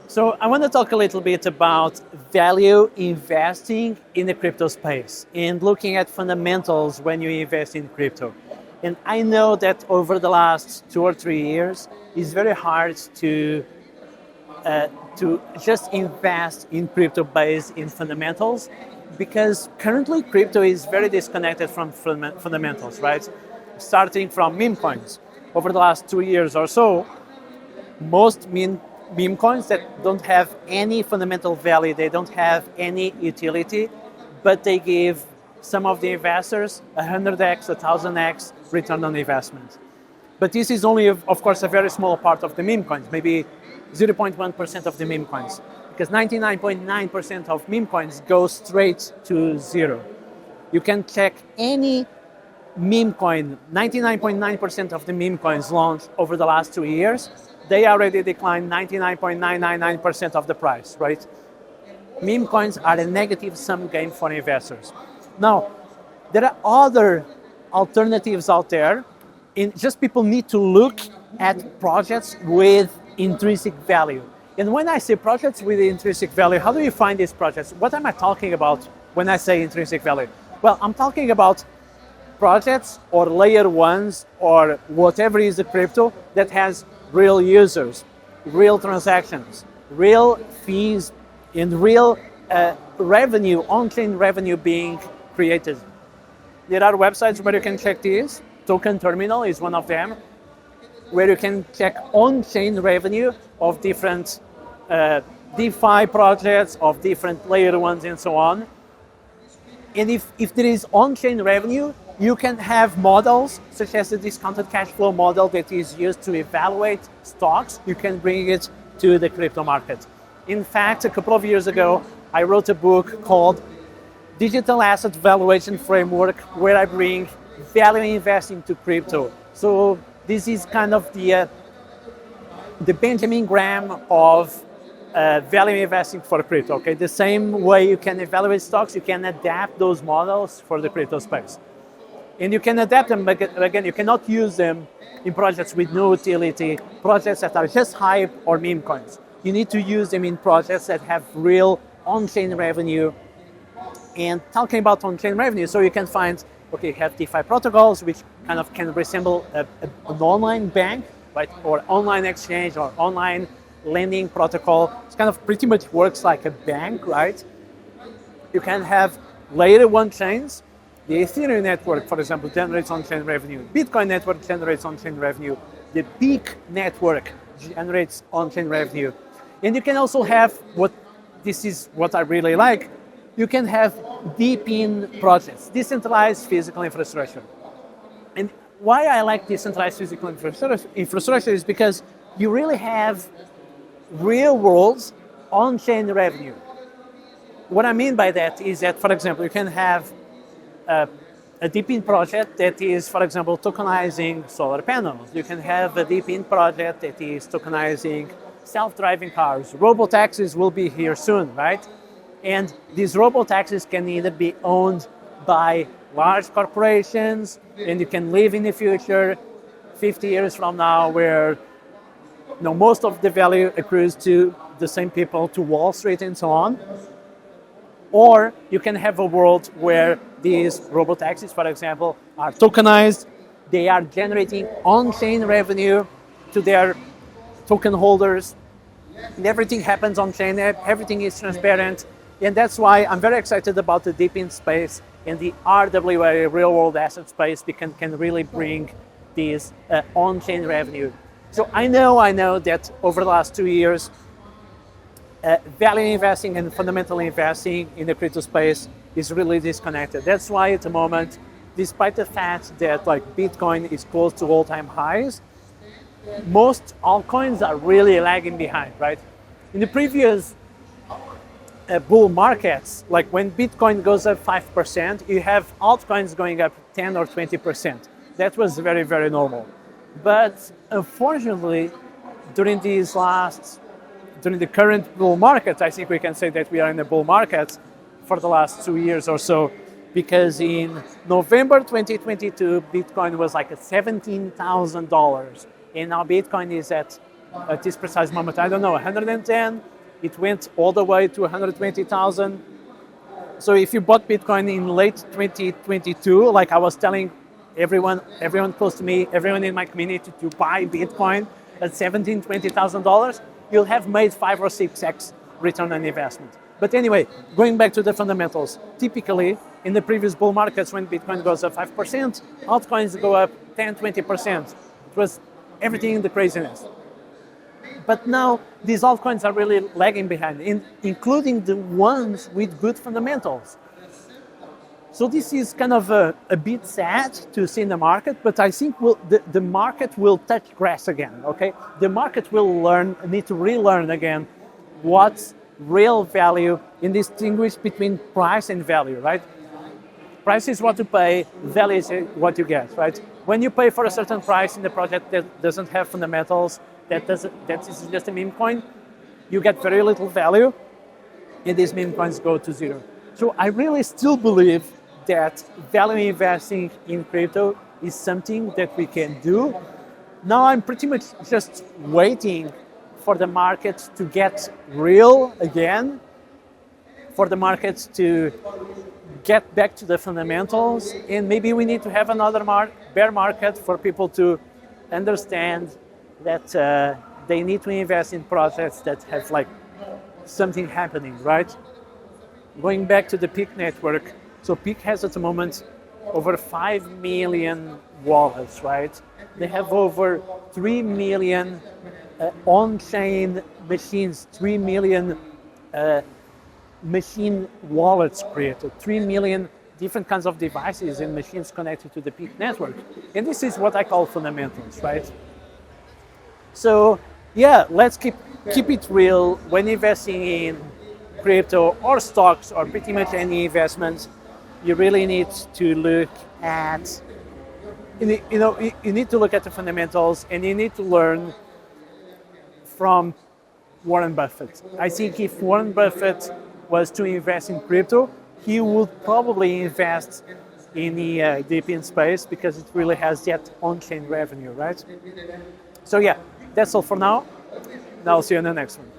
So I want to talk a little bit about value investing in the crypto space and looking at fundamentals when you invest in crypto. And I know that over the last 2 or 3 years, it's very hard to just invest in crypto based in fundamentals because currently crypto is very disconnected from fundamentals, right? Starting from meme coins. Over the last 2 years or so, most meme coins that don't have any fundamental value, they don't have any utility, but they give some of the investors 100x, 1000x return on investment. But this is only, of course, a very small part of the meme coins, maybe 0.1% of the meme coins, because 99.9% of meme coins go straight to zero. You can check any meme coin, 99.9% of the meme coins launched over the last 2 years, they already declined 99.999% of the price, right? Meme coins are a negative sum game for investors. Now, there are other alternatives out there, and just people need to look at projects with intrinsic value. And when I say projects with intrinsic value, how do you find these projects? What am I talking about when I say intrinsic value? Well, I'm talking about projects or layer ones or whatever is the crypto that has real users, real transactions, real fees, and real revenue, on-chain revenue being created. There are websites where you can check this. Token Terminal is one of them, where you can check on-chain revenue of different DeFi projects, of different layer ones and so on. And if there is on-chain revenue, you can have models such as the discounted cash flow model that is used to evaluate stocks. You can bring it to the crypto market. In fact, a couple of years ago, I wrote a book called Digital Asset Valuation Framework, where I bring value investing to crypto. So this is kind of the Benjamin Graham of value investing for crypto. Okay, the same way you can evaluate stocks, you can adapt those models for the crypto space. And you can adapt them, but again, you cannot use them in projects with no utility, projects that are just hype or meme coins. You need to use them in projects that have real on-chain revenue. And talking about on-chain revenue, so you can find, okay, you have DeFi protocols, which kind of can resemble an online bank, right, or online exchange or online lending protocol. It kind of pretty much works like a bank, right? You can have layer one chains. The Ethereum network, for example, generates on-chain revenue. Bitcoin network generates on-chain revenue. The Peak network generates on-chain revenue. And you can also have this is what I really like, you can have DePIN projects, decentralized physical infrastructure. And why I like decentralized physical infrastructure is because you really have real world on-chain revenue. What I mean by that is that, for example, you can have a DePIN project that is, for example, tokenizing solar panels. You can have a DePIN project that is tokenizing self-driving cars. Robotaxis will be here soon, right? And these robotaxis can either be owned by large corporations, and you can live in the future, 50 years from now, where most of the value accrues to the same people, to Wall Street and so on. Or you can have a world where these robotaxis, for example, are tokenized. They are generating on-chain revenue to their token holders. And everything happens on-chain. Everything is transparent. And that's why I'm very excited about the DePIN space and the RWA, real-world asset space, because can really bring this on-chain revenue. So I know that over the last 2 years, value investing and fundamental investing in the crypto space is really disconnected. That's why at the moment, despite the fact that Bitcoin is close to all-time highs, most altcoins are really lagging behind, right? In the previous bull markets, like when Bitcoin goes up 5%, you have altcoins going up 10 or 20%. That was very, very normal. But unfortunately, during the current bull market, I think we can say that we are in a bull market for the last 2 years or so, because in November 2022, Bitcoin was like at $17,000. And now Bitcoin is at this precise moment, I don't know, 110, It went all the way to 120,000. So if you bought Bitcoin in late 2022, like I was telling everyone close to me, everyone in my community to buy Bitcoin at $17,000, $20,000, you'll have made 5 or 6x return on investment. But anyway, going back to the fundamentals, typically in the previous bull markets when Bitcoin goes up 5%, altcoins go up 10, 20%. It was everything in the craziness. But now these altcoins are really lagging behind, including the ones with good fundamentals. So this is kind of a bit sad to see in the market, but I think the market will touch grass again, okay? The market will need to relearn again what's real value and distinguish between price and value, right? Price is what you pay, value is what you get, right? When you pay for a certain price in the project that doesn't have fundamentals, that is just a meme coin, you get very little value, and these meme coins go to zero. So I really still believe that value investing in crypto is something that we can do. Now I'm pretty much just waiting for the market to get real again, for the markets to get back to the fundamentals, and maybe we need to have another bear market for people to understand that they need to invest in projects that have like something happening, right? Going back to the Peak network, so Peak has at the moment over 5 million wallets, right? They have over 3 million on-chain machines, 3 million machine wallets created, 3 million different kinds of devices and machines connected to the Peak network. And this is what I call fundamentals, right? So yeah, let's keep it real when investing in crypto or stocks or pretty much any investments. You really need to look at, you need to look at the fundamentals, and you need to learn from Warren Buffett. I think if Warren Buffett was to invest in crypto, he would probably invest in the DePIN space because it really has that on-chain revenue, right? So yeah, that's all for now. And I'll see you in the next one.